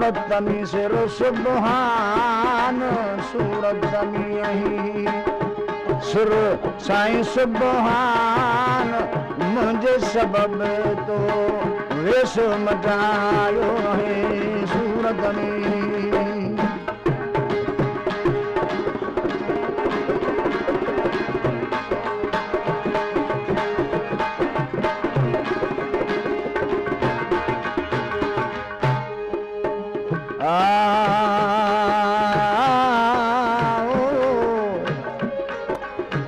सूरत में सिर सुबहान सूरत में यही सुर साईं सुबहान मुझे सबब तो वेश मटायो है सूरत में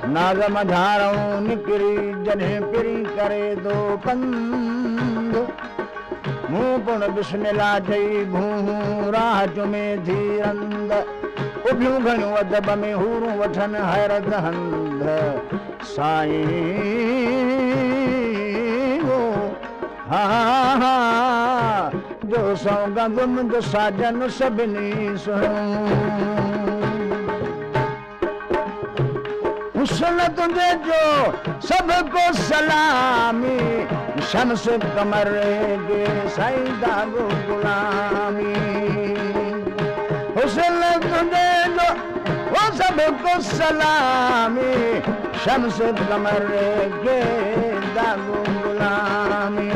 नाग मझारों निकरी जने पिरी करे दो पंद मुंह पुण बिस्मिल्लाह जई भूं राह जुमे धीरंद उभियूं घणियूं अदब में हूरूं वठन हैरत हंध साईं हो हा हा जो सौगंध मुंहिंजो साजन सभिनी सुणो हुस्न तुझे जो सबको सलामी शम्स कमर के साईं दागो गुलामी हुस्न तुझे जो वो सबको सलामी शम्स कमर के दागो गुलामी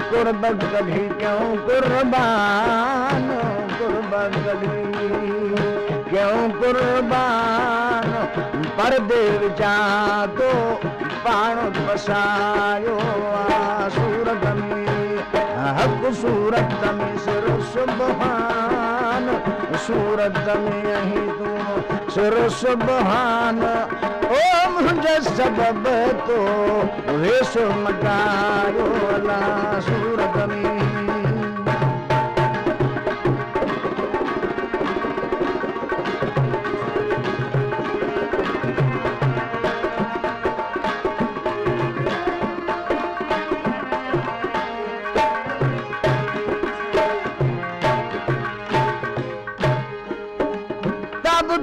कुर्बत कभी क्यों कुर्बान कुर्बत कभी क्यों कुर्बान पर्दे विचा तो पाण बसायो सूरत में हक सूरत में सिर सुबहान सूरत में यही तू सिर सुबहान ओ मुझे सबब तो वेश मटायो ला सूरत में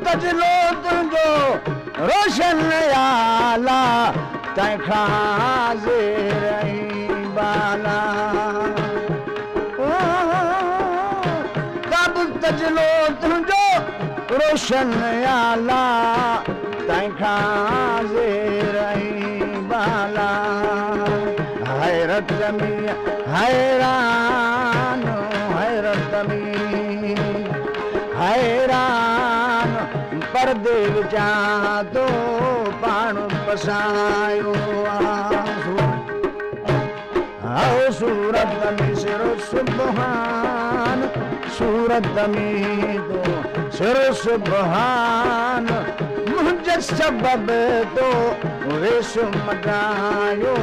तजलो तुझो रोशन आला तंखा हाज़िर बाला तब तजलो तुझो रोशन आला तंखा हाज़िर बाला हैरत में हैरान हैरत में हैरान पर्दे विचा तो पाण बसायो आओ सूरत में सिर सुबहान सूरत में तो सिर सुबहान मुझे सबब तो वेश मटायो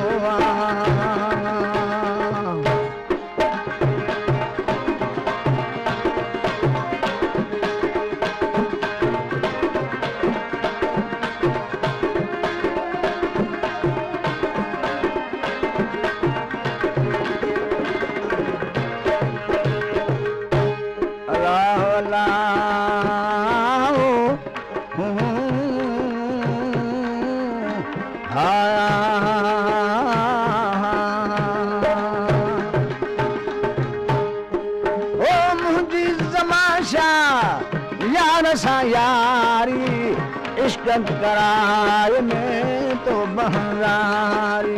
यारी इश्क कराए में तो बहरारी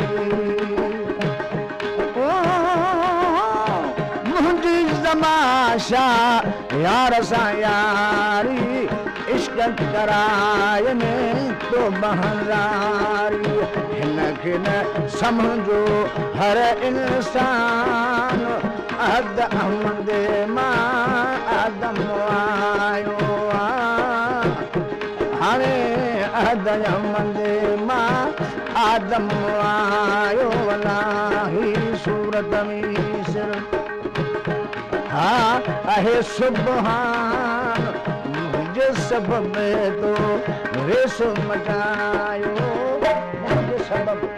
मुझी जमाशा यार सा यारी इश्क कराए में तो बहरारी हिन समझो हर इंसान अहद अहमद मां आदम आयो हाणे अहद अहमद मां आदम आयो वलाही सूरत में सिर हा आहे सुबहान मुझे सबब तो वेश मटायो मुझे सबब